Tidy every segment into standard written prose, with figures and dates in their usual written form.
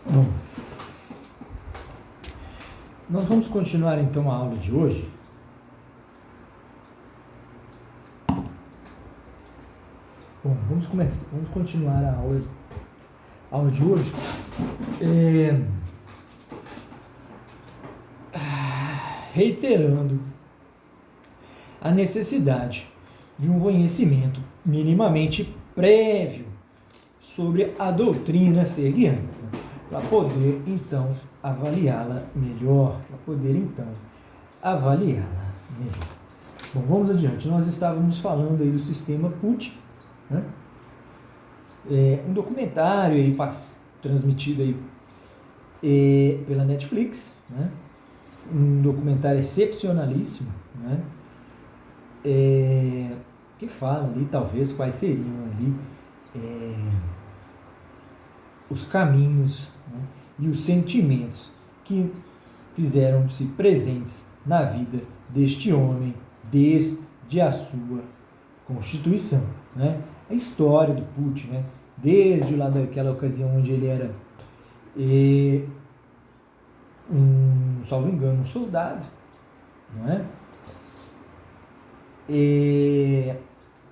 Bom, nós vamos continuar então a aula de hoje. Bom, vamos continuar a aula de hoje. Reiterando a necessidade de um conhecimento minimamente prévio sobre a doutrina serguiana, para poder então avaliá-la melhor, Bom, vamos adiante. Nós estávamos falando aí do sistema PUT, né? Um documentário aí transmitido aí pela Netflix, né? Um documentário excepcionalíssimo, né? Que fala ali talvez quais seriam ali os caminhos, né, e os sentimentos que fizeram-se presentes na vida deste homem desde a sua constituição, né? A história do Putin, né? Desde lá daquela ocasião onde ele era salvo engano, um soldado, não é?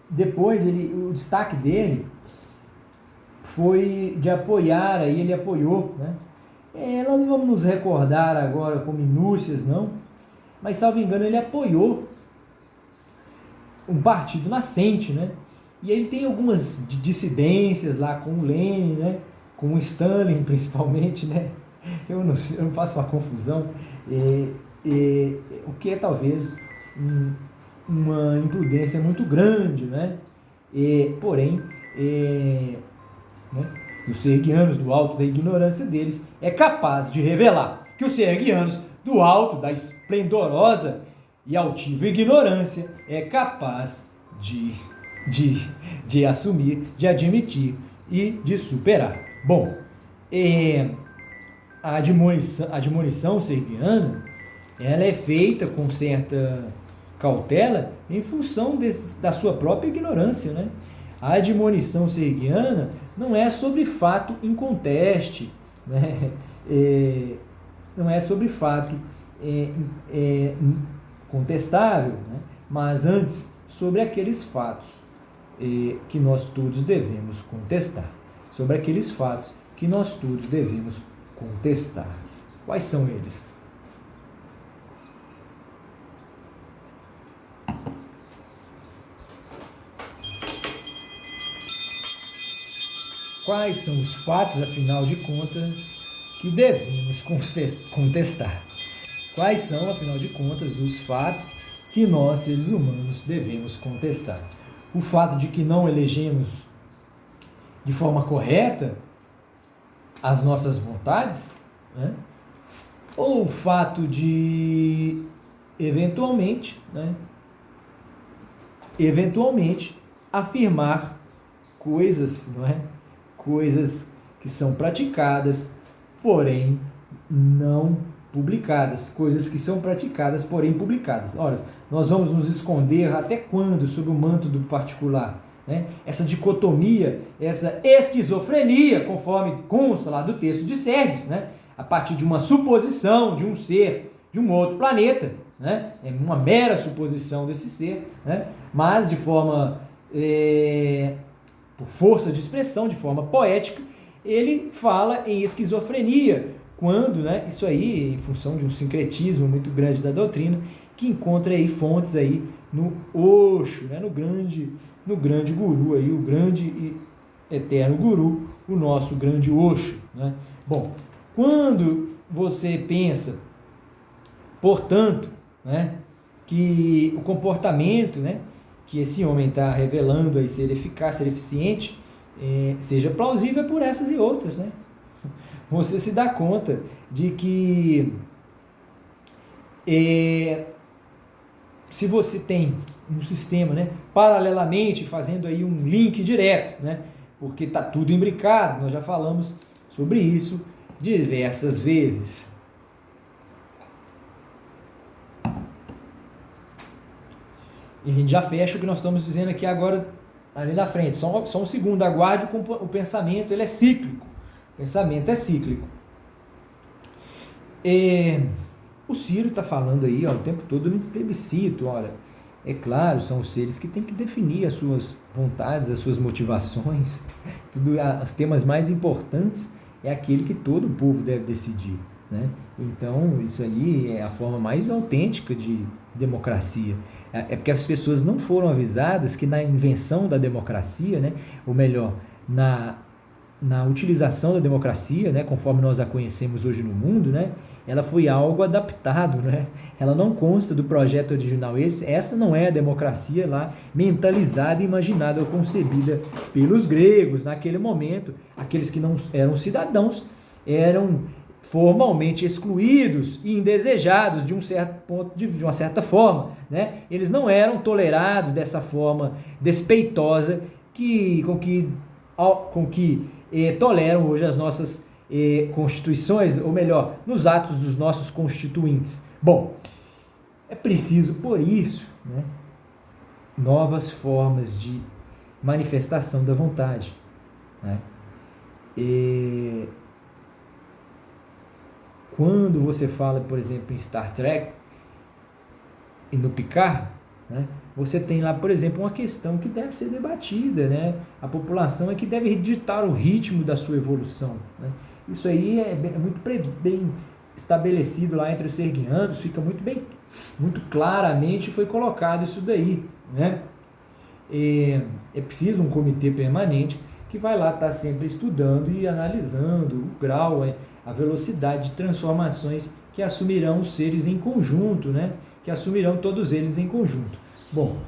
Depois o destaque dele foi de apoiar, aí ele apoiou, né? Nós não vamos nos recordar agora com minúcias, não, mas salvo engano ele apoiou um partido nascente, né? E ele tem algumas dissidências lá com o Lenin, né? Com o Stalin principalmente, né? Eu não faço uma confusão, o que é talvez uma imprudência muito grande, né? Porém, né, os serguianos, do alto da ignorância deles, é capaz de revelar que os serguianos, do alto da esplendorosa e altiva ignorância, é capaz de assumir, de admitir e de superar. Bom, a admonição serguiana, ela é feita com certa cautela em função da sua própria ignorância, né? A admonição serguiana não é sobre fato inconteste, né? Não é sobre fato contestável, né? Mas antes sobre aqueles fatos que nós todos devemos contestar. Sobre aqueles fatos que nós todos devemos contestar. Quais são eles? Quais são os fatos, afinal de contas, que devemos contestar? Quais são, afinal de contas, os fatos que nós, seres humanos, devemos contestar? O fato de que não elegemos de forma correta as nossas vontades, né? Ou o fato de, eventualmente, afirmar coisas, não é? Coisas que são praticadas, porém não publicadas. Coisas que são praticadas, porém publicadas. Ora, nós vamos nos esconder até quando sob o manto do particular? Né? Essa dicotomia, essa esquizofrenia, conforme consta lá do texto de Sérgio, né? A partir de uma suposição de um ser de um outro planeta, né? É uma mera suposição desse ser, né? Mas de forma, por força de expressão, de forma poética, ele fala em esquizofrenia, quando, né, isso aí, em função de um sincretismo muito grande da doutrina, que encontra aí fontes aí no Osho, né, no grande guru, aí, o grande e eterno guru, o nosso grande Osho, né? Bom, quando você pensa, portanto, né, que o comportamento, né, que esse homem está revelando aí ser eficaz, ser eficiente, seja plausível por essas e outras, né? Você se dá conta de que se você tem um sistema, né, paralelamente fazendo aí um link direto, né, porque está tudo imbricado, nós já falamos sobre isso diversas vezes. E a gente já fecha o que nós estamos dizendo aqui agora, ali na frente. Só um segundo, aguarde o pensamento, ele é cíclico. O pensamento é cíclico. O Ciro está falando aí, ó, o tempo todo no plebiscito. Olha, é claro, são os seres que têm que definir as suas vontades, as suas motivações. Os temas mais importantes é aquele que todo o povo deve decidir, né? Então, isso aí é a forma mais autêntica de democracia. É porque as pessoas não foram avisadas que na invenção da democracia, né, ou melhor, na utilização da democracia, né, conforme nós a conhecemos hoje no mundo, né, ela foi algo adaptado, né? Ela não consta do projeto original. Essa não é a democracia lá mentalizada, imaginada ou concebida pelos gregos naquele momento. Aqueles que não eram cidadãos eram formalmente excluídos e indesejados de um certo ponto, de uma certa forma, né? Eles não eram tolerados dessa forma despeitosa com que toleram hoje as nossas constituições, ou melhor, nos atos dos nossos constituintes. Bom, é preciso, por isso, né, novas formas de manifestação da vontade, né? Quando você fala, por exemplo, em Star Trek e no Picard, né, você tem lá, por exemplo, uma questão que deve ser debatida, né? A população é que deve ditar o ritmo da sua evolução, né? Isso aí é muito bem estabelecido lá entre os serguianos, fica muito claramente foi colocado isso daí, né? É preciso um comitê permanente que vai lá estar sempre estudando e analisando o grau, a velocidade de transformações que assumirão os seres em conjunto, né? Que assumirão todos eles em conjunto. Bom,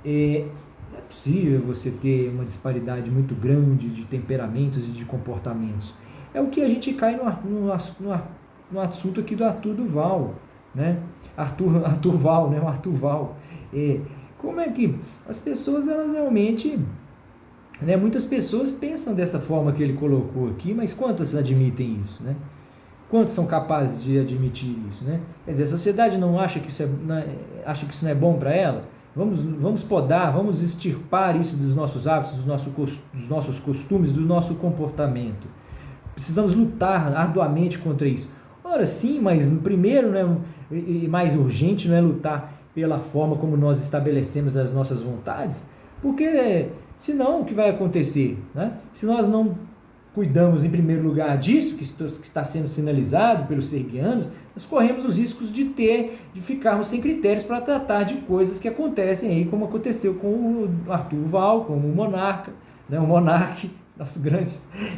não é possível você ter uma disparidade muito grande de temperamentos e de comportamentos. É o que a gente cai no assunto aqui do Arthur Duval, né? Arthur Val, né? O Arthur Val. Como é que as pessoas, elas realmente, né? Muitas pessoas pensam dessa forma que ele colocou aqui, mas quantas admitem isso, né? Quantos são capazes de admitir isso, né? Quer dizer, a sociedade não acha que isso não é bom para ela? Vamos podar, vamos extirpar isso dos nossos hábitos, dos nossos costumes, do nosso comportamento. Precisamos lutar arduamente contra isso. Ora, sim, mas primeiro, né, e mais urgente, não é lutar pela forma como nós estabelecemos as nossas vontades, porque senão o que vai acontecer, né? Se nós não cuidamos em primeiro lugar disso, que está sendo sinalizado pelos serguianos, nós corremos os riscos de ficarmos sem critérios para tratar de coisas que acontecem aí, como aconteceu com o Arthur Val, com o monarca, né, o monarque, nosso grande,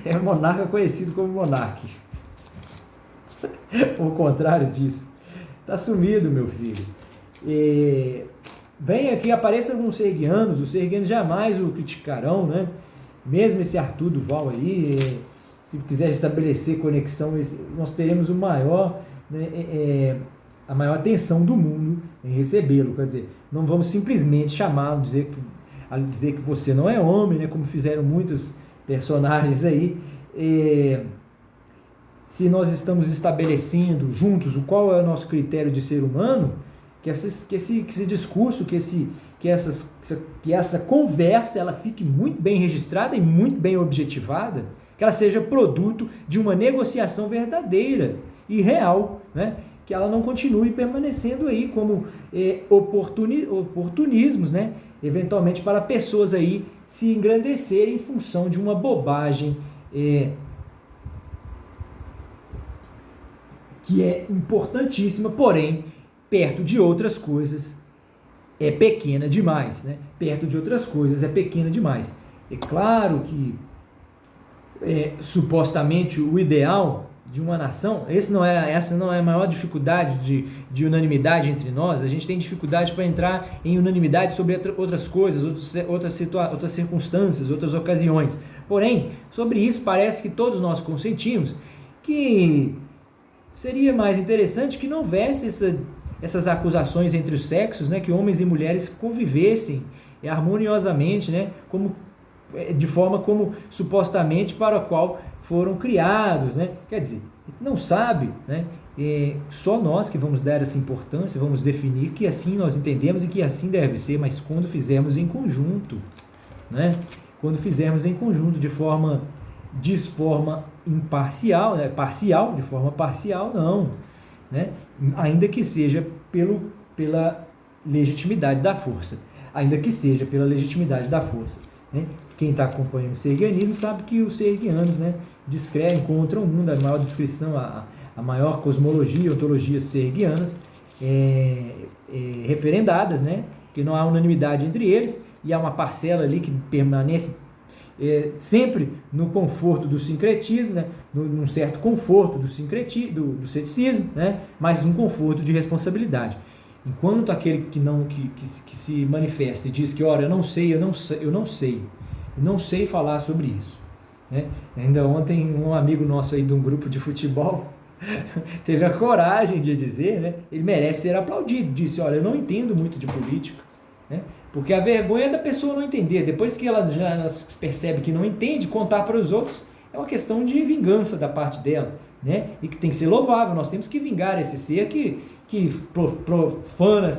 o monarca conhecido como monarque. Ao contrário disso, está sumido, meu filho. Vem aqui, apareça com os serguianos jamais o criticarão, né? Mesmo esse Arthur Duval aí, se quiser estabelecer conexão, nós teremos a maior atenção do mundo em recebê-lo. Quer dizer, não vamos simplesmente chamá-lo, dizer que você não é homem, né, como fizeram muitos personagens aí. Se nós estamos estabelecendo juntos qual é o nosso critério de ser humano, que esse discurso, que essa conversa ela fique muito bem registrada e muito bem objetivada, que ela seja produto de uma negociação verdadeira e real, né? Que ela não continue permanecendo aí como oportunismos, né? Eventualmente para pessoas aí se engrandecerem em função de uma bobagem que é importantíssima, porém, perto de outras coisas, é pequena demais, né? Perto de outras coisas é pequena demais. É claro que supostamente o ideal de uma nação, essa não é a maior dificuldade de unanimidade entre nós. A gente tem dificuldade para entrar em unanimidade sobre outras coisas, outras circunstâncias, outras ocasiões. Porém, sobre isso parece que todos nós consentimos que seria mais interessante que não houvesse essas acusações entre os sexos, né, que homens e mulheres convivessem harmoniosamente, né, de forma como supostamente para a qual foram criados, né? Quer dizer, não sabe, né? Só nós que vamos dar essa importância, vamos definir que assim nós entendemos e que assim deve ser, mas quando fizermos em conjunto, né? Quando fizermos em conjunto de forma imparcial, né? De forma parcial, não. né? Ainda que seja pela legitimidade da força. Ainda que seja pela legitimidade da força. Né? Quem está acompanhando o sergianismo sabe que os sergianos, né, encontram um mundo, a maior descrição, a maior cosmologia, ontologia sergianas, referendadas, né? Que não há unanimidade entre eles, e há uma parcela ali que permanece sempre no conforto do sincretismo, né? Num certo conforto do sincretismo, do ceticismo, né? Mas um conforto de responsabilidade. Enquanto aquele que se manifesta e diz que, olha, eu não sei falar sobre isso. Né? Ainda ontem um amigo nosso aí de um grupo de futebol teve a coragem de dizer, né? Ele merece ser aplaudido, disse, olha, eu não entendo muito de política, né? Porque a vergonha é da pessoa não entender, depois que ela já percebe que não entende, contar para os outros é uma questão de vingança da parte dela, né? E que tem que ser louvável, nós temos que vingar esse ser que profana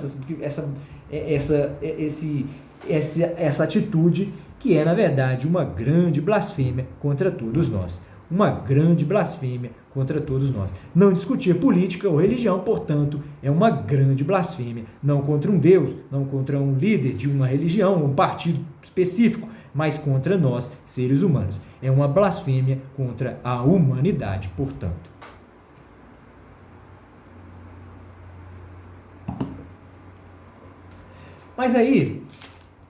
essa atitude, que é, na verdade, uma grande blasfêmia contra todos nós. Uma grande blasfêmia contra todos nós. Não discutir política ou religião, portanto, é uma grande blasfêmia. Não contra um Deus, não contra um líder de uma religião, um partido específico, mas contra nós, seres humanos. É uma blasfêmia contra a humanidade, portanto. Mas aí,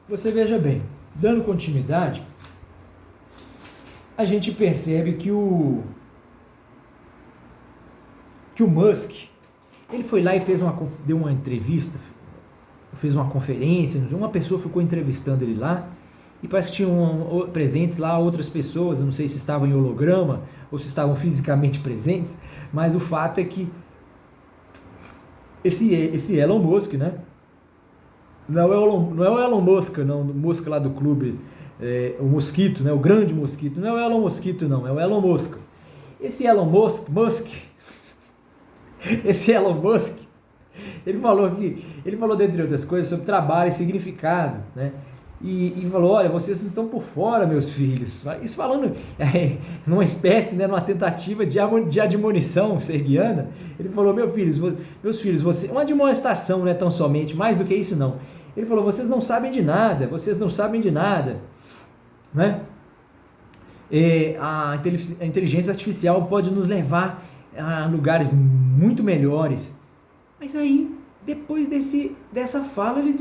você veja bem, dando continuidade, a gente percebe que o Musk, ele foi lá e deu uma entrevista, fez uma conferência, uma pessoa ficou entrevistando ele lá, e parece que tinham presentes lá outras pessoas, eu não sei se estavam em holograma, ou se estavam fisicamente presentes, mas o fato é que esse Elon Musk, né? Não é o Elon Musk, não, o Musk lá do clube, o mosquito, né, o grande mosquito, não é o Elon Mosquito, não, é o Elon Musk. Esse Elon Musk, ele falou, dentre outras coisas, sobre trabalho e significado, né? E falou, olha, vocês estão por fora, meus filhos. Isso falando numa espécie, né, numa tentativa de admonição sergiana. Ele falou, meus filhos, uma admoestação, não é tão somente, mais do que isso não. Ele falou, vocês não sabem de nada, né? A inteligência artificial pode nos levar a lugares muito melhores. Mas aí, depois dessa fala, ele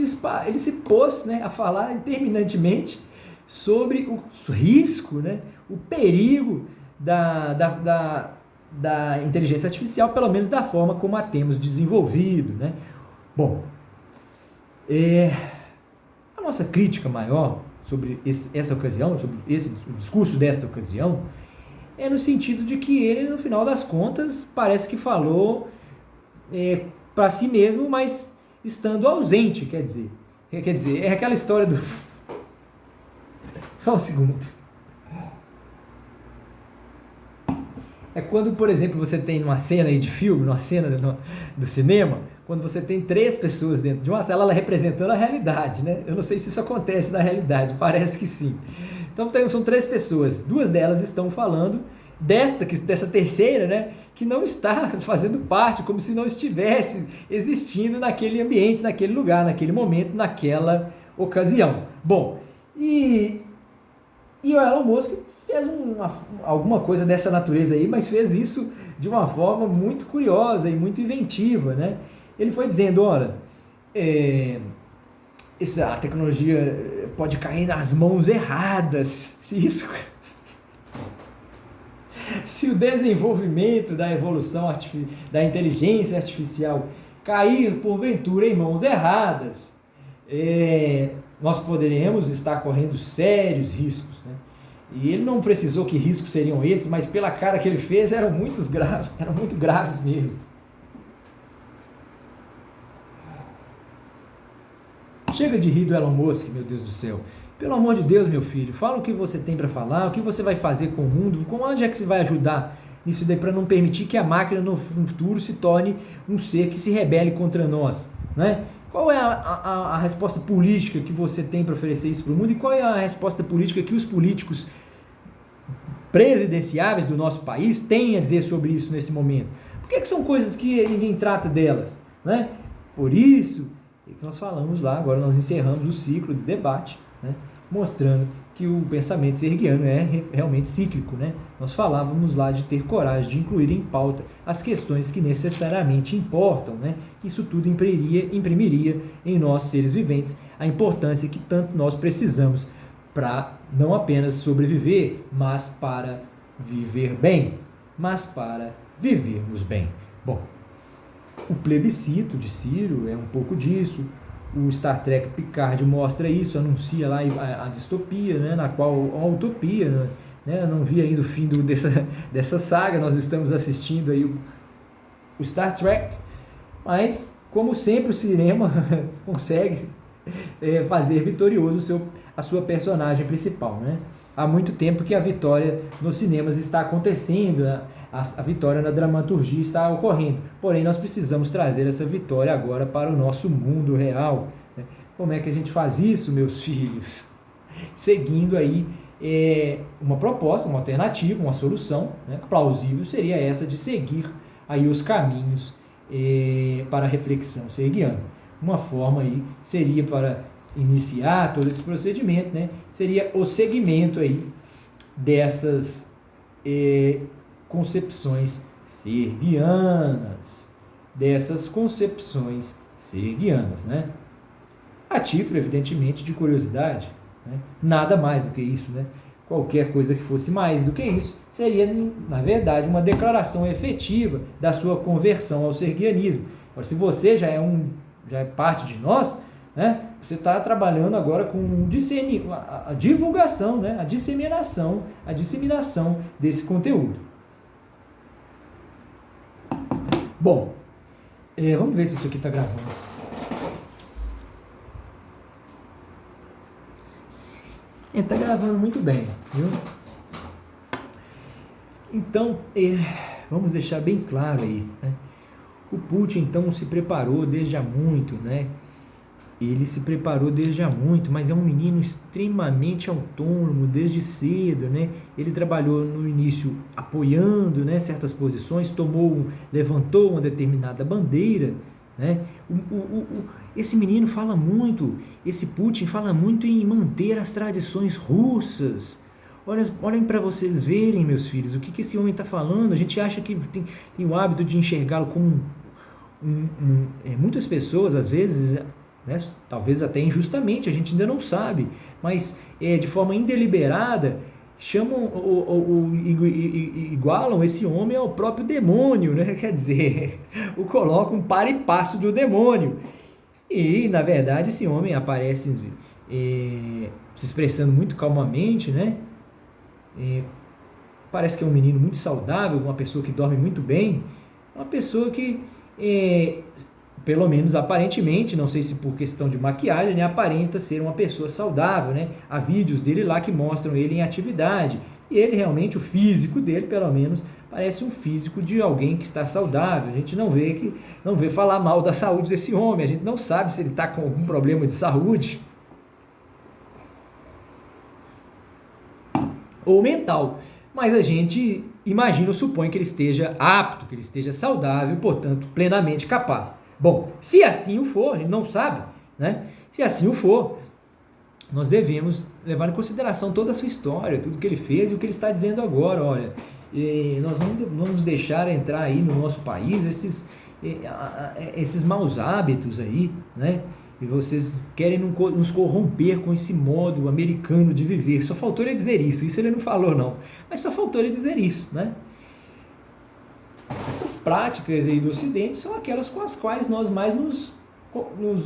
se pôs, né, a falar terminantemente sobre o risco, né, o perigo da inteligência artificial, pelo menos da forma como a temos desenvolvido, né? Bom, a nossa crítica maior sobre essa ocasião, sobre o discurso desta ocasião, é no sentido de que ele, no final das contas, parece que falou para si mesmo, mas estando ausente, quer dizer, é aquela história do... Só um segundo. É quando, por exemplo, você tem uma cena aí de filme, numa cena do cinema, quando você tem 3 pessoas dentro de uma sala, ela representando a realidade, né? Eu não sei se isso acontece na realidade, parece que sim. Então são 3 pessoas, 2 delas estão falando dessa terceira, né, que não está fazendo parte, como se não estivesse existindo naquele ambiente, naquele lugar, naquele momento, naquela ocasião. Bom, e o Elon Musk fez alguma coisa dessa natureza aí, mas fez isso de uma forma muito curiosa e muito inventiva, né? Ele foi dizendo, olha, a tecnologia pode cair nas mãos erradas, se o desenvolvimento da evolução da inteligência artificial cair porventura em mãos erradas, nós poderemos estar correndo sérios riscos, né? E ele não precisou que riscos seriam esses, mas pela cara que ele fez eram muito graves mesmo. Chega de rir do Elon Musk, meu Deus do céu. Pelo amor de Deus, meu filho, fala o que você tem para falar, o que você vai fazer com o mundo, onde é que você vai ajudar nisso daí para não permitir que a máquina no futuro se torne um ser que se rebele contra nós, né? Qual é a resposta política que você tem para oferecer isso para o mundo e qual é a resposta política que os políticos presidenciáveis do nosso país têm a dizer sobre isso nesse momento? que são coisas que ninguém trata delas, né? Por isso é que nós falamos lá, agora nós encerramos o ciclo de debate, né? Mostrando que o pensamento sergiano é realmente cíclico, né? Nós falávamos lá de ter coragem de incluir em pauta as questões que necessariamente importam, né? Isso tudo imprimiria em nós, seres viventes, a importância que tanto nós precisamos para não apenas sobreviver, mas para viver bem, mas para vivermos bem. Bom, o plebiscito de Ciro é um pouco disso. O Star Trek Picard mostra isso, anuncia lá a distopia, né, na qual a utopia, né, eu não vi ainda o fim dessa saga, nós estamos assistindo aí o Star Trek, mas como sempre o cinema consegue fazer vitorioso a sua personagem principal, né? Há muito tempo que a vitória nos cinemas está acontecendo, a vitória na dramaturgia está ocorrendo, porém nós precisamos trazer essa vitória agora para o nosso mundo real, né? Como é que a gente faz isso, meus filhos? Seguindo aí uma proposta, uma alternativa, uma solução, né, plausível seria essa de seguir aí os caminhos para a reflexão sergiana. Uma forma aí seria para iniciar todo esse procedimento, né, seria o segmento aí dessas concepções sergianas, né, a título, evidentemente, de curiosidade, né, nada mais do que isso, né, qualquer coisa que fosse mais do que isso seria, na verdade, uma declaração efetiva da sua conversão ao sergianismo. Agora, se você já é parte de nós, né, você está trabalhando agora com a divulgação, né, a disseminação desse conteúdo. Bom, vamos ver se isso aqui está gravando. Está gravando muito bem, viu? Então, vamos deixar bem claro aí, né? O Putin, então, se preparou desde há muito, né? Ele se preparou desde há muito, mas é um menino extremamente autônomo desde cedo, né? Ele trabalhou no início apoiando, né, certas posições, levantou uma determinada bandeira, né? Esse menino fala muito, esse Putin fala muito em manter as tradições russas. Olhem para vocês verem, meus filhos, o que esse homem está falando. A gente acha que tem o hábito de enxergá-lo como muitas pessoas, às vezes, né, talvez até injustamente, a gente ainda não sabe, mas de forma indeliberada chamam igualam esse homem ao próprio demônio, né? Quer dizer, o colocam para e passo do demônio. E, na verdade, esse homem aparece se expressando muito calmamente, né? Parece que é um menino muito saudável, uma pessoa que dorme muito bem, uma pessoa que, pelo menos aparentemente, não sei se por questão de maquiagem, né, aparenta ser uma pessoa saudável, né? Há vídeos dele lá que mostram ele em atividade, e ele realmente, o físico dele, pelo menos, parece um físico de alguém que está saudável. A gente não vê falar mal da saúde desse homem, a gente não sabe se ele está com algum problema de saúde ou mental, mas a gente imagina ou supõe que ele esteja apto, que ele esteja saudável, portanto, plenamente capaz. Bom, se assim o for, a gente não sabe, né? Se assim o for, nós devemos levar em consideração toda a sua história, tudo que ele fez e o que ele está dizendo agora. Olha, nós não vamos deixar entrar aí no nosso país esses maus hábitos aí, né? E vocês querem nos corromper com esse modo americano de viver. Só faltou ele dizer isso ele não falou não, mas só faltou ele dizer isso, né? Essas práticas aí do Ocidente são aquelas com as quais nós mais nos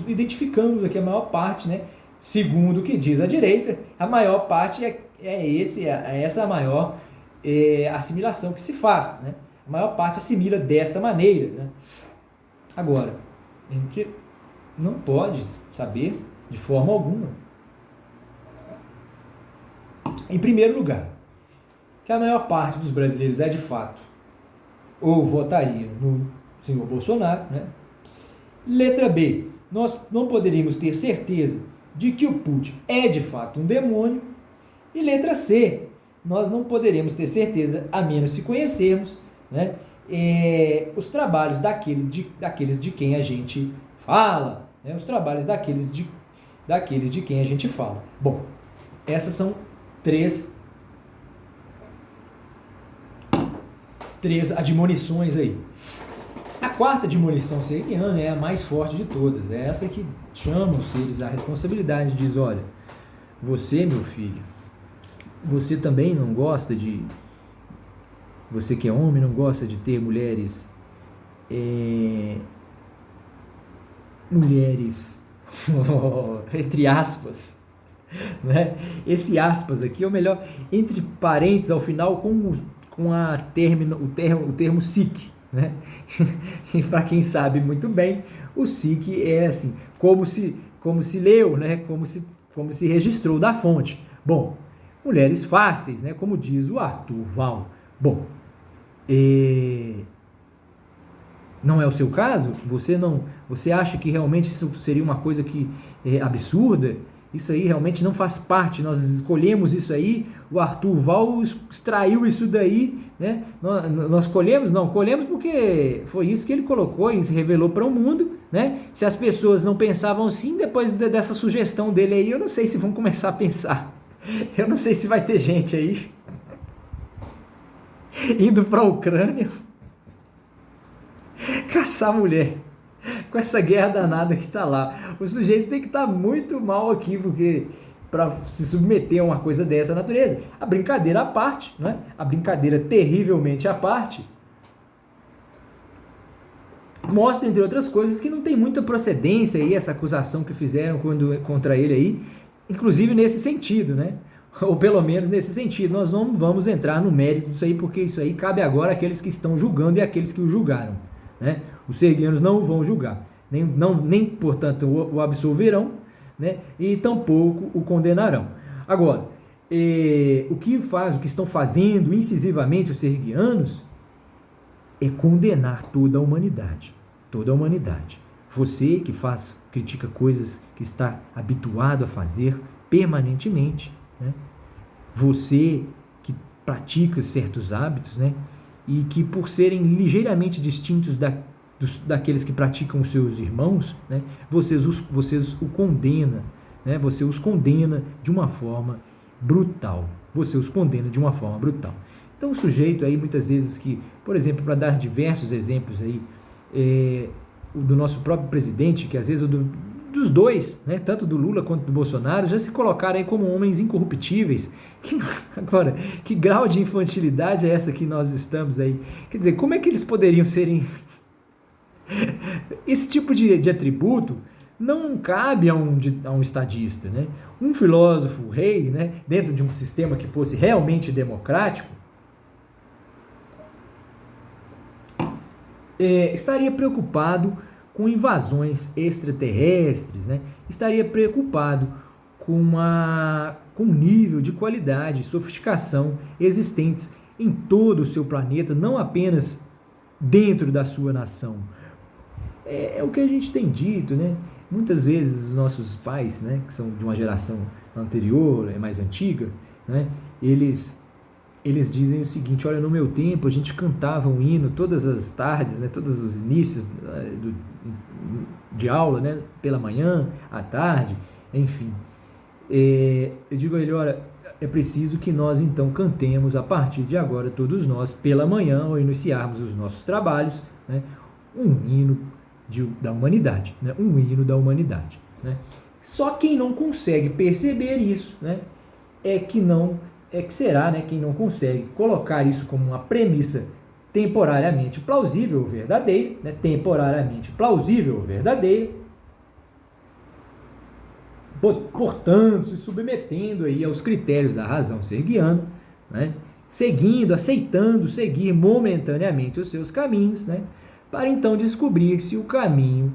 identificamos aqui, a maior parte, né? Segundo o que diz a direita, a maior parte essa a maior assimilação que se faz, né? A maior parte assimila desta maneira, né? Agora, a gente não pode saber de forma alguma, em primeiro lugar, que a maior parte dos brasileiros de fato ou votaria no senhor Bolsonaro, né? Letra B, nós não poderíamos ter certeza de que o Putin é de fato um demônio. E letra C, nós não poderemos ter certeza, a menos se conhecermos, né, os trabalhos daqueles de quem a gente fala, né? Os trabalhos daqueles de quem a gente fala. Bom, essas são três admonições aí. A quarta admonição serguiana é a mais forte de todas. É essa que chama os seres à responsabilidade. Diz, olha, você, meu filho, você também não gosta de... Você que é homem não gosta de ter mulheres... mulheres... entre aspas... né? Esse aspas aqui é o melhor... Entre parênteses, ao final, com o termo sic, né? E para quem sabe muito bem, o sic é assim, como se leu, né? Como se registrou da fonte. Bom, mulheres fáceis, né? Como diz o Arthur Val. Bom, não é o seu caso? Você acha que realmente isso seria uma coisa que é absurda? Isso aí realmente não faz parte, nós escolhemos isso aí, o Arthur Val extraiu isso daí, né? Nós colhemos porque foi isso que ele colocou e se revelou para o mundo, né? Se as pessoas não pensavam assim, depois dessa sugestão dele aí, eu não sei se vão começar a pensar. Eu não sei se vai ter gente aí indo para a Ucrânia caçar mulher. Com essa guerra danada que está lá. O sujeito tem que estar muito mal aqui, porque para se submeter a uma coisa dessa natureza. A brincadeira à parte, né? A brincadeira terrivelmente à parte, mostra, entre outras coisas, que não tem muita procedência aí essa acusação que fizeram contra ele aí, inclusive nesse sentido, né? Ou pelo menos nesse sentido. Nós não vamos entrar no mérito disso aí, porque isso aí cabe agora àqueles que estão julgando e àqueles que o julgaram, né? Os serguianos não o vão julgar, nem portanto, o absolverão, né? E tampouco o condenarão. Agora, o que estão fazendo incisivamente os serguianos é condenar toda a humanidade. Toda a humanidade. Você que critica coisas que está habituado a fazer permanentemente, né? Você que pratica certos hábitos, né? E que por serem ligeiramente distintos daqueles que praticam os seus irmãos, né? Vocês o condena, né? Você os condena de uma forma brutal. Você os condena de uma forma brutal. Então o sujeito aí muitas vezes que, por exemplo, para dar diversos exemplos aí, do nosso próprio presidente, que às vezes dos dois, né, tanto do Lula quanto do Bolsonaro, já se colocaram aí como homens incorruptíveis. Agora, que grau de infantilidade é essa que nós estamos aí? Quer dizer, como é que eles poderiam serem... Esse tipo de atributo não cabe a um estadista, né? Um filósofo rei, né, dentro de um sistema que fosse realmente democrático, estaria preocupado com invasões extraterrestres, né? Estaria preocupado com o nível de qualidade e sofisticação existentes em todo o seu planeta, não apenas dentro da sua nação. É o que a gente tem dito, né? Muitas vezes os nossos pais, né, que são de uma geração anterior, mais antiga, né, eles dizem o seguinte: olha, no meu tempo a gente cantava um hino todas as tardes, né, todos os inícios de aula, né, pela manhã, à tarde, enfim. Eu digo a ele: olha, é preciso que nós então cantemos a partir de agora, todos nós, pela manhã, ao iniciarmos os nossos trabalhos, né, um hino da humanidade, né, um hino da humanidade, né. Só quem não consegue perceber isso, né, será, né, quem não consegue colocar isso como uma premissa temporariamente plausível ou verdadeira, né, temporariamente plausível ou verdadeira, portanto, se submetendo aí aos critérios da razão serguiana, né, aceitando seguir momentaneamente os seus caminhos, né, para então descobrir se o caminho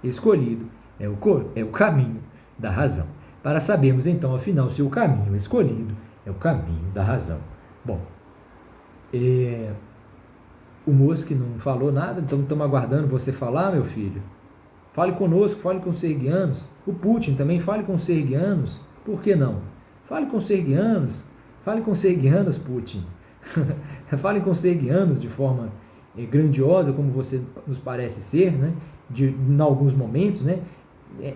escolhido é o caminho da razão. Para sabermos então, afinal, se o caminho escolhido é o caminho da razão. Bom, o moço que não falou nada, então estamos aguardando você falar, meu filho. Fale conosco, fale com os serguianos. O Putin também, fale com os serguianos. Por que não? Fale com os serguianos, Putin. falem com serguianos de forma grandiosa, como você nos parece ser, né? Em alguns momentos, né?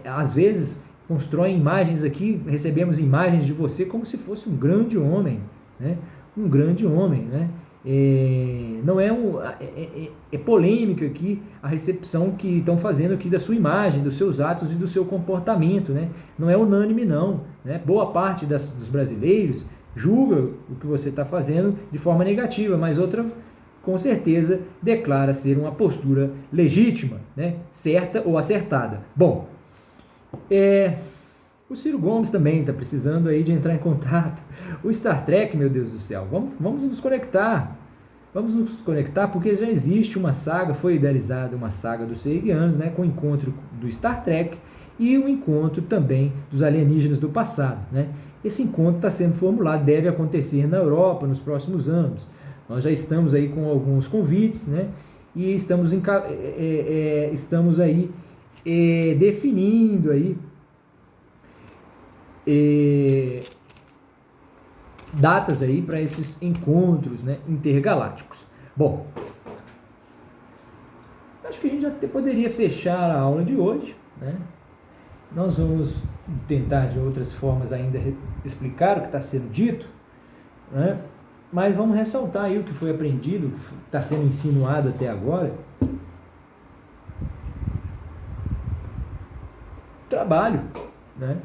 Às vezes constroem imagens aqui, recebemos imagens de você como se fosse um grande homem, né? Um grande homem, né? Não é polêmica aqui a recepção que estão fazendo aqui da sua imagem, dos seus atos e do seu comportamento, né? Não é unânime não, né? Boa parte dos brasileiros julga o que você está fazendo de forma negativa, mas outra com certeza declara ser uma postura legítima, né? Certa ou acertada. Bom, o Ciro Gomes também está precisando aí de entrar em contato. O Star Trek, meu Deus do céu, vamos nos conectar. Vamos nos conectar porque já existe uma saga, foi idealizada uma saga dos Serguianos, né, com o encontro do Star Trek e o encontro também dos alienígenas do passado, né? Esse encontro está sendo formulado, deve acontecer na Europa nos próximos anos. Nós já estamos aí com alguns convites, né? E estamos aí definindo aí datas aí para esses encontros, né, intergalácticos. Bom, acho que a gente já poderia fechar a aula de hoje, né? Nós vamos tentar de outras formas ainda explicar o que está sendo dito, né? Mas vamos ressaltar aí o que foi aprendido, o que está sendo insinuado até agora. Trabalho, né?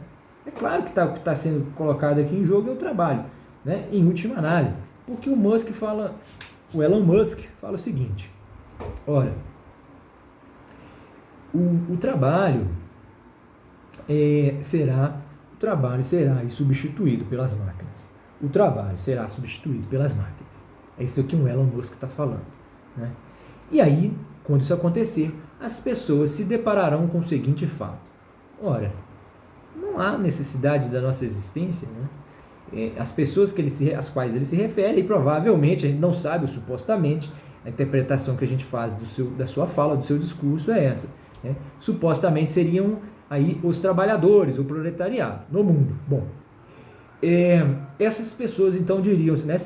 É claro que o que está sendo colocado aqui em jogo é o trabalho, né? Em última análise, porque o Elon Musk fala o seguinte: olha, o trabalho será substituído pelas máquinas. O trabalho será substituído pelas máquinas. É isso que o Elon Musk está falando, né? E aí, quando isso acontecer, as pessoas se depararão com o seguinte fato: ora, não há necessidade da nossa existência, né? As pessoas às quais ele se refere, e provavelmente a gente não sabe, ou supostamente, a interpretação que a gente faz da sua fala, do seu discurso é essa, né? Supostamente seriam aí os trabalhadores, o proletariado no mundo. Bom, essas pessoas então diriam, né,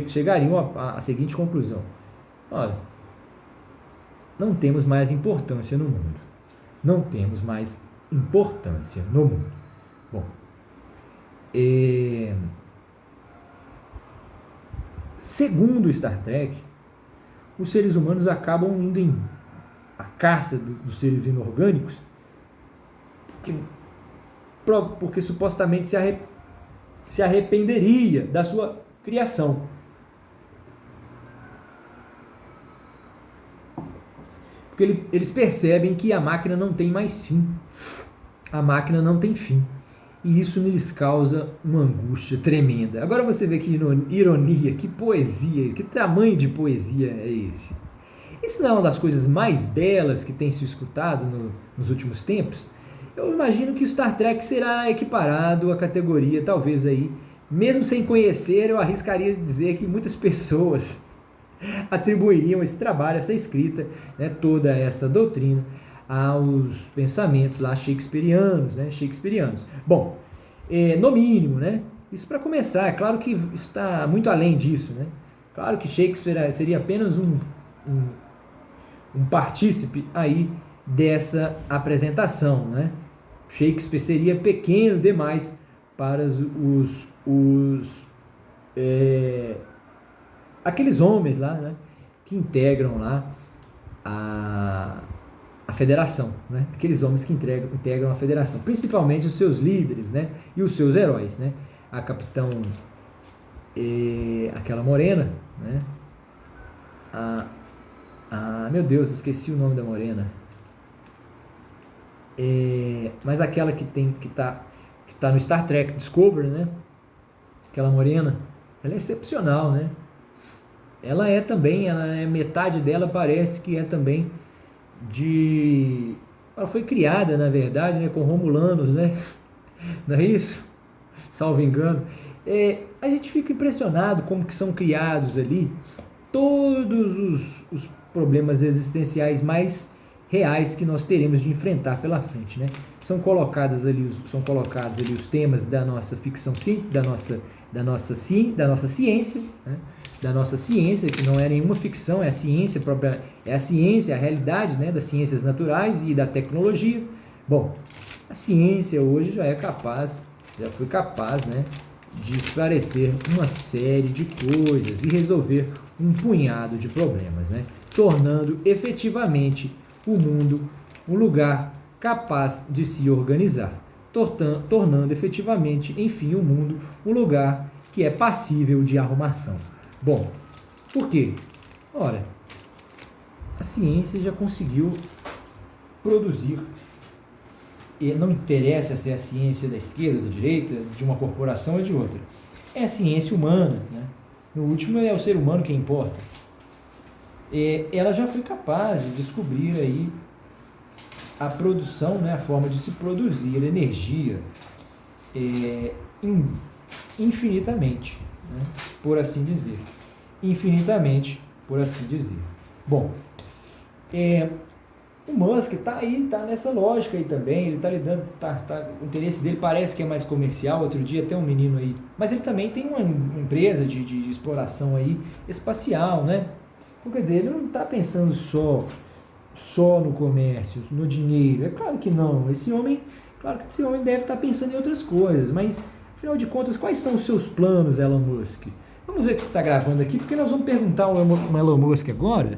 chegariam à seguinte conclusão: olha, não temos mais importância no mundo. Não temos mais importância no mundo. Bom, segundo Star Trek, os seres humanos acabam indo à caça dos seres inorgânicos porque supostamente se arrependeria da sua criação. Porque eles percebem que a máquina não tem mais fim. A máquina não tem fim. E isso lhes causa uma angústia tremenda. Agora você vê que ironia, que poesia, que tamanho de poesia é esse? Isso não é uma das coisas mais belas que tem se escutado nos últimos tempos? Eu imagino que o Star Trek será equiparado à categoria, talvez aí, mesmo sem conhecer, eu arriscaria dizer que muitas pessoas atribuiriam esse trabalho, essa escrita, né, toda essa doutrina aos pensamentos lá shakespearianos, né, Bom, no mínimo, né, isso para começar, é claro que isso está muito além disso, né? Claro que Shakespeare seria apenas um partícipe aí dessa apresentação, né? Shakespeare seria pequeno demais para aqueles homens lá, né, que integram lá a federação, né? Aqueles homens que integram a federação, principalmente os seus líderes, né, e os seus heróis, né? A capitão, aquela morena, né? Meu Deus, esqueci o nome da morena. Mas aquela que tá no Star Trek Discovery, né? Aquela morena, ela é excepcional, né? Ela metade dela parece que é também ela foi criada, na verdade, né, com romulanos, né? Não é isso? Salvo engano. A gente fica impressionado como que são criados ali todos os problemas existenciais mais reais que nós teremos de enfrentar pela frente, né? São colocados ali os temas da nossa ficção, da nossa ciência, né? Da nossa ciência, que não é nenhuma ficção, é a ciência própria, é a ciência, a realidade, né, das ciências naturais e da tecnologia. Bom, a ciência hoje já foi capaz, né, de esclarecer uma série de coisas e resolver um punhado de problemas, né, tornando efetivamente o mundo um lugar capaz de se organizar, tornando efetivamente, enfim, o mundo um lugar que é passível de arrumação. Bom, por quê? Ora, a ciência já conseguiu produzir, e não interessa se é a ciência da esquerda, da direita, de uma corporação ou de outra, é a ciência humana, né? No último é o ser humano que importa. Ela já foi capaz de descobrir aí a produção, né, a forma de se produzir energia infinitamente, né, por assim dizer. Infinitamente, por assim dizer. Bom, o Musk está nessa lógica aí também, ele está lidando, o interesse dele parece que é mais comercial. Outro dia até um menino aí, mas ele também tem uma empresa de exploração aí espacial, né? Então, quer dizer, ele não está pensando só no comércio, no dinheiro. É claro que não. Claro que esse homem deve estar pensando em outras coisas, mas afinal de contas, quais são os seus planos, Elon Musk? Vamos ver o que você está gravando aqui, porque nós vamos perguntar ao Elon Musk agora.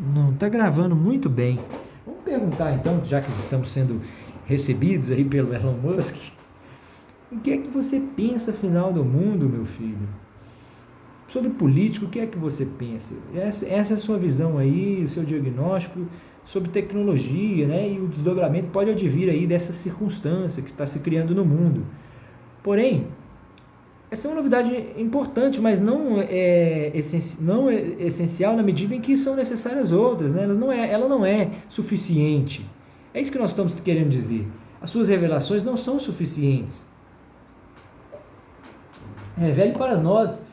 Não, está gravando muito bem. Vamos perguntar então, já que estamos sendo recebidos aí pelo Elon Musk, o que é que você pensa afinal do mundo, meu filho? Sobre político, o que é que você pensa? Essa é a sua visão aí, o seu diagnóstico sobre tecnologia, né? E o desdobramento pode advir aí dessa circunstância que está se criando no mundo. Porém, essa é uma novidade importante, mas não é essencial na medida em que são necessárias outras, né? Ela não é suficiente. É isso que nós estamos querendo dizer. As suas revelações não são suficientes. Revele para nós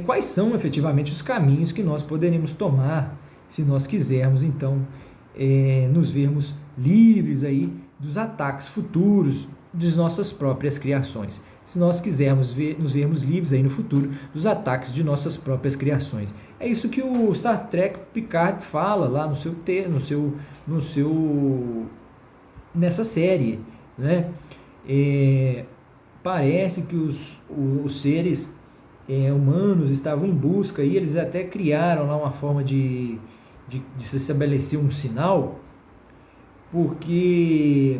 quais são efetivamente os caminhos que nós poderemos tomar se nós quisermos, então, nos vermos livres aí dos ataques futuros de nossas próprias criações. Se nós quisermos nos vermos livres aí no futuro dos ataques de nossas próprias criações. É isso que o Star Trek Picard fala lá nessa série, né? Parece que os seres humanos estavam em busca, e eles até criaram lá uma forma de se estabelecer um sinal, porque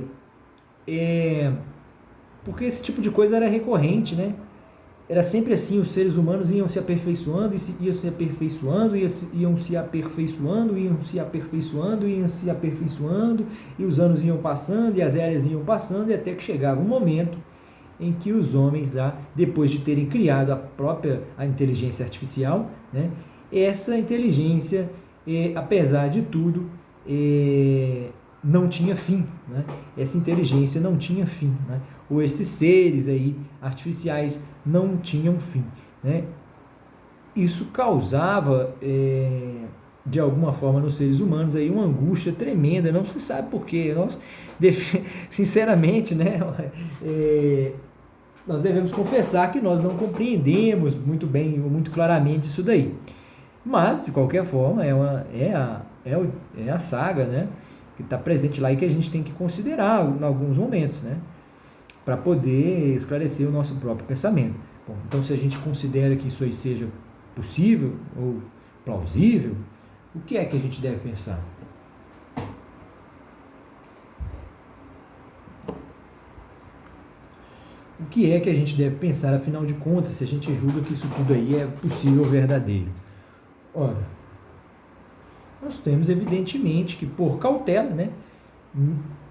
esse tipo de coisa era recorrente, né? Era sempre assim, os seres humanos iam se aperfeiçoando, iam se aperfeiçoando, e os anos iam passando, e as eras iam passando, e até que chegava um momento em que os homens, depois de terem criado a inteligência artificial, né, essa inteligência, apesar de tudo, não tinha fim, né? Essa inteligência não tinha fim, né? Ou esses seres aí artificiais não tinham fim, né? Isso causava, de alguma forma, nos seres humanos aí uma angústia tremenda. Não se sabe por quê. Nós, sinceramente, né, nós devemos confessar que nós não compreendemos muito bem, muito claramente isso daí. Mas, de qualquer forma, é a saga, né, que está presente lá e que a gente tem que considerar em alguns momentos, né, para poder esclarecer o nosso próprio pensamento. Bom, então, se a gente considera que isso aí seja possível ou plausível, o que é que a gente deve pensar? O que é que a gente deve pensar, afinal de contas, se a gente julga que isso tudo aí é possível ou verdadeiro? Ora, nós temos evidentemente que, por cautela, né,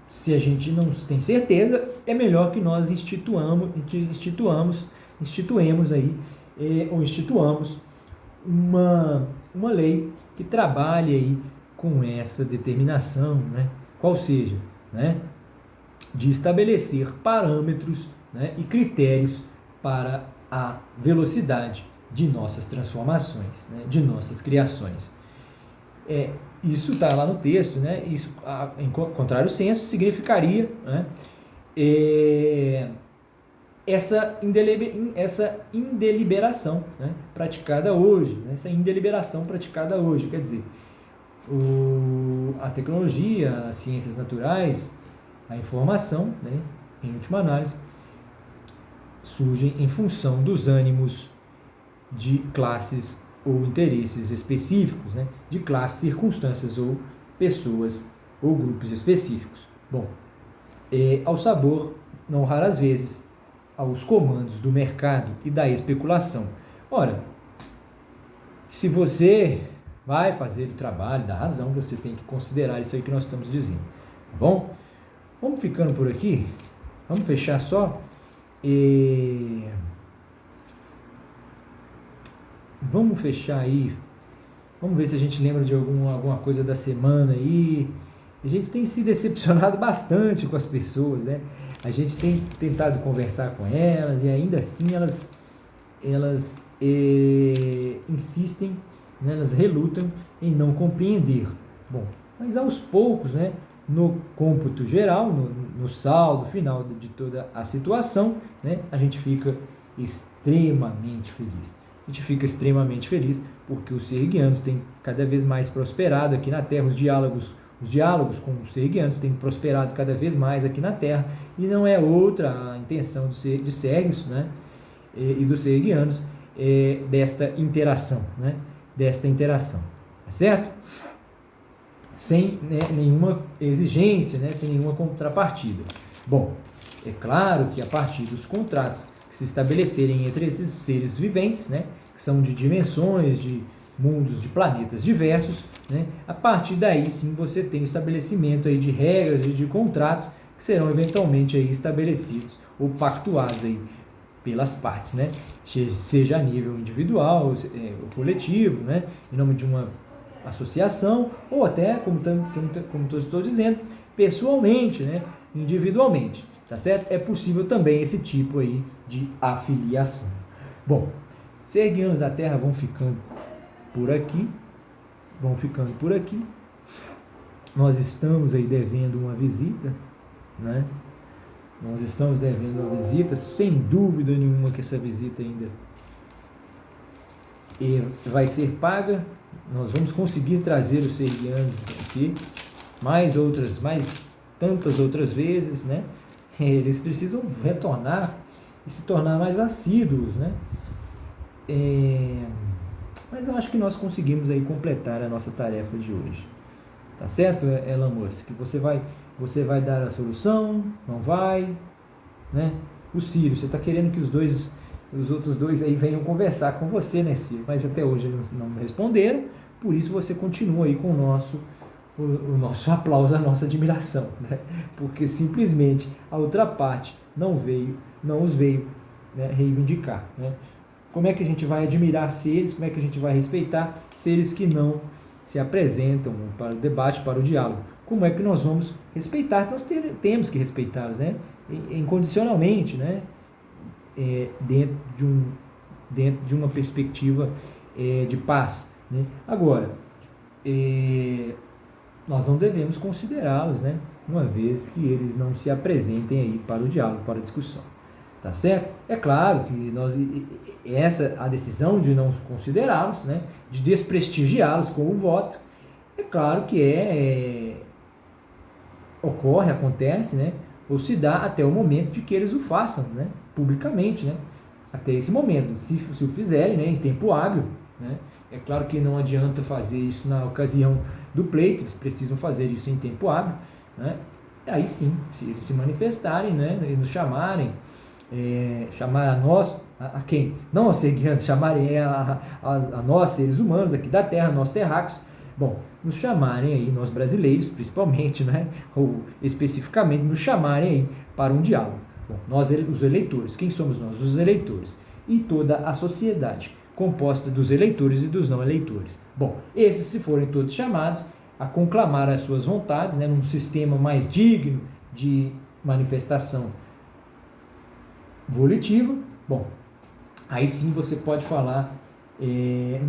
se a gente não tem certeza, é melhor que nós instituamos uma lei que trabalhe aí com essa determinação, né, qual seja, né, de estabelecer parâmetros, né, e critérios para a velocidade de nossas transformações, né, de nossas criações. Isso está lá no texto, né? Isso, em contrário senso, significaria, né? Essa indeliberação, né? Praticada hoje, né? Essa indeliberação praticada hoje, quer dizer, a tecnologia, as ciências naturais, a informação, né? Em última análise, surgem em função dos ânimos de classes ou interesses específicos, né? De classes, circunstâncias ou pessoas ou grupos específicos. Bom, ao sabor, não raras vezes, aos comandos do mercado e da especulação. Ora, se você vai fazer o trabalho da razão, você tem que considerar isso aí que nós estamos dizendo, tá bom? Vamos ficando por aqui, vamos fechar só. Vamos fechar aí, vamos ver se a gente lembra de alguma coisa da semana aí. A gente tem se decepcionado bastante com as pessoas, né? A gente tem tentado conversar com elas e ainda assim elas insistem, né? Elas relutam em não compreender. Bom, mas aos poucos, né? No cômputo geral, no saldo final de toda a situação, né? A gente fica extremamente feliz. A gente fica extremamente feliz porque os serguianos têm cada vez mais prosperado aqui na Terra, os diálogos com os serguianos têm prosperado cada vez mais aqui na Terra, e não é outra a intenção de Sérgios, né, e dos serguianos, desta interação, né, tá certo? Sem, né, nenhuma exigência, né, sem nenhuma contrapartida. Bom, é claro que a partir dos contratos que se estabelecerem entre esses seres viventes, né, que são de dimensões, de mundos, de planetas diversos, né, a partir daí sim você tem o estabelecimento aí de regras e de contratos que serão eventualmente aí estabelecidos ou pactuados aí pelas partes, né, seja a nível individual ou coletivo, né, em nome de uma associação, ou até, como eu estou dizendo, pessoalmente, né, individualmente, tá certo? É possível também esse tipo aí de afiliação. Bom, serguianos da Terra vão ficando por aqui. Nós estamos aí devendo uma visita, né? Nós estamos devendo uma visita, sem dúvida nenhuma que essa visita ainda vai ser paga. Nós vamos conseguir trazer os serguianos aqui mais tantas outras vezes, né? Eles precisam retornar e se tornar mais assíduos, né? Mas eu acho que nós conseguimos aí completar a nossa tarefa de hoje. Tá certo, Elan Musk? Que você vai dar a solução, não vai, né? O Ciro, você está querendo que os outros dois aí venham conversar com você, né, Ciro? Mas até hoje eles não responderam, por isso você continua aí com o nosso aplauso, a nossa admiração, né? Porque simplesmente a outra parte não os veio, né, reivindicar, né? Como é que a gente vai admirar seres, como é que a gente vai respeitar seres que não se apresentam para o debate, para o diálogo? Como é que nós vamos respeitar? Nós temos que respeitá-los, né? Incondicionalmente, né? Dentro de uma perspectiva de paz, né? Agora, nós não devemos considerá-los, né? Uma vez que eles não se apresentem aí para o diálogo, para a discussão. Tá certo? É claro que a decisão de não considerá-los, né, de desprestigiá-los com o voto, é claro que acontece, né, ou se dá até o momento de que eles o façam, né, publicamente, né, até esse momento, se o fizerem, né, em tempo hábil, né. É claro que não adianta fazer isso na ocasião do pleito, eles precisam fazer isso em tempo hábil, né. Aí sim, se eles se manifestarem, né, e nos chamarem, chamar a nós, a quem? Não aos serguianos, chamarem a nós, seres humanos aqui da Terra, nós terráqueos, bom, nos chamarem aí, nós brasileiros principalmente, né, ou especificamente nos chamarem aí para um diálogo. Bom, nós, os eleitores, quem somos nós? Os eleitores. E toda a sociedade, composta dos eleitores e dos não eleitores. Bom, esses se forem todos chamados a conclamar as suas vontades, né, num sistema mais digno de manifestação volitiva, bom, aí sim você pode falar em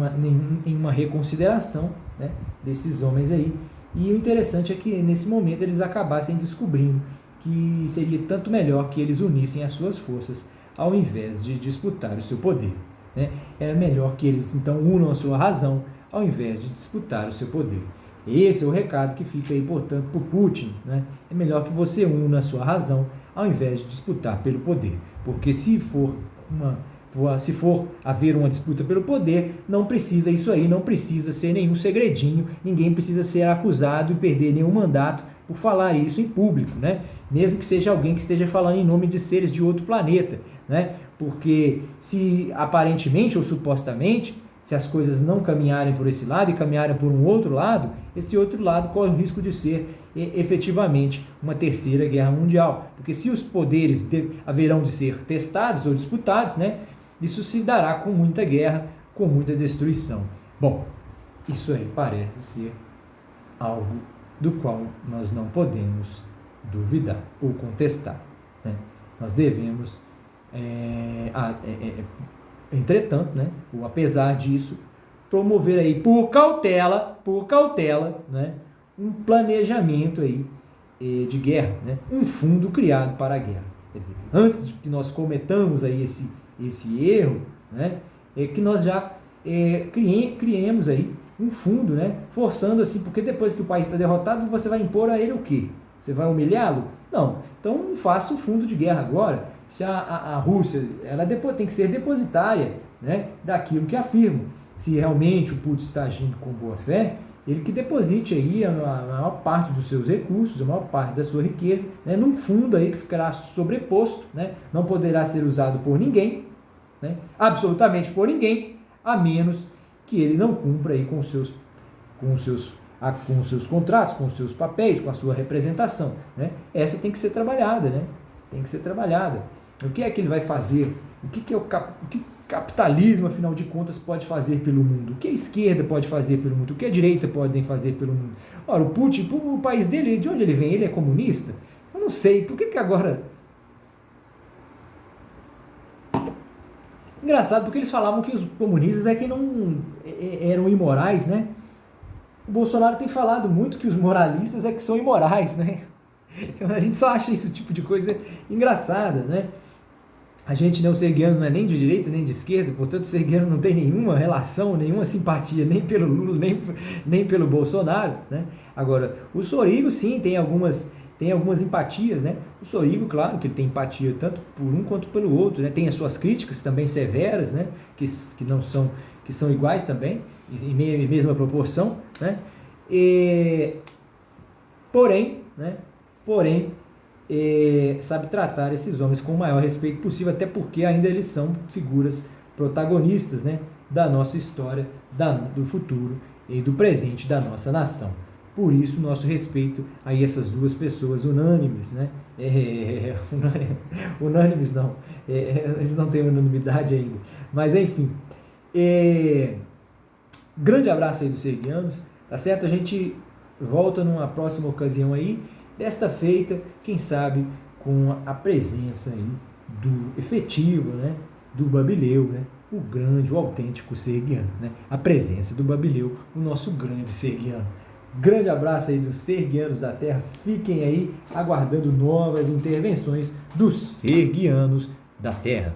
uma reconsideração né, desses homens aí. E o interessante é que nesse momento eles acabassem descobrindo que seria tanto melhor que eles unissem as suas forças ao invés de disputar o seu poder, né? É melhor que eles então unam a sua razão ao invés de disputar o seu poder. Esse é o recado que fica aí, portanto, para o Putin, né? É melhor que você una a sua razão ao invés de disputar pelo poder, porque se for haver uma disputa pelo poder, não precisa isso aí, não precisa ser nenhum segredinho, ninguém precisa ser acusado e perder nenhum mandato por falar isso em público, né? Mesmo que seja alguém que esteja falando em nome de seres de outro planeta, né? Porque se aparentemente ou supostamente, se as coisas não caminharem por esse lado e caminharem por um outro lado, esse outro lado corre o risco de ser efetivamente uma terceira guerra mundial. Porque se os poderes haverão de ser testados ou disputados, né? Isso se dará com muita guerra, com muita destruição. Bom, isso aí parece ser algo do qual nós não podemos duvidar ou contestar, né? Nós devemos, entretanto, né, ou apesar disso, promover aí por cautela, né, um planejamento aí de guerra, né, um fundo criado para a guerra. Quer dizer, antes de que nós cometamos aí esse erro, né, que nós já criemos aí um fundo, né, forçando assim, porque depois que o país está derrotado, você vai impor a ele o quê? Você vai humilhá-lo? Não. Então faça o fundo de guerra agora. Se a Rússia, ela tem que ser depositária, né, daquilo que afirma. Se realmente o Putin está agindo com boa fé, ele que deposite aí a maior parte dos seus recursos, a maior parte da sua riqueza, né, num fundo aí que ficará sobreposto, né, não poderá ser usado por ninguém, né, absolutamente por ninguém, a menos que ele não cumpra aí com os seus contratos, com os seus papéis, com a sua representação, né? Essa tem que ser trabalhada, né? Tem que ser trabalhada. O que é que ele vai fazer? O que o capitalismo, afinal de contas, pode fazer pelo mundo? O que a esquerda pode fazer pelo mundo? O que a direita pode fazer pelo mundo? Ora, o Putin, o país dele, de onde ele vem? Ele é comunista? Eu não sei. Por que agora... Engraçado, porque eles falavam que os comunistas é que não eram imorais, né? O Bolsonaro tem falado muito que os moralistas é que são imorais, né? A gente só acha esse tipo de coisa engraçada, né? A gente, né, o serguiano não é nem de direita nem de esquerda, portanto o serguiano não tem nenhuma relação, nenhuma simpatia nem pelo Lula, nem pelo Bolsonaro, né? Agora, o Sorigo sim tem algumas empatias, né? O Sorigo, claro, que ele tem empatia tanto por um quanto pelo outro, né? Tem as suas críticas também severas, né? Que são iguais também, em mesma proporção, né? Porém, sabe tratar esses homens com o maior respeito possível, até porque ainda eles são figuras protagonistas, né, da nossa história, do futuro e do presente da nossa nação. Por isso, nosso respeito a essas duas pessoas unânimes, né? Unânimes não, eles não têm unanimidade ainda, mas enfim. Grande abraço aí dos serguianos, tá certo? A gente volta numa próxima ocasião aí, desta feita, quem sabe com a presença aí do efetivo, né, do Babileu, né, o grande, o autêntico serguiano, né, a presença do Babileu, o nosso grande serguiano. Grande abraço aí dos serguianos da terra, fiquem aí aguardando novas intervenções dos serguianos da terra.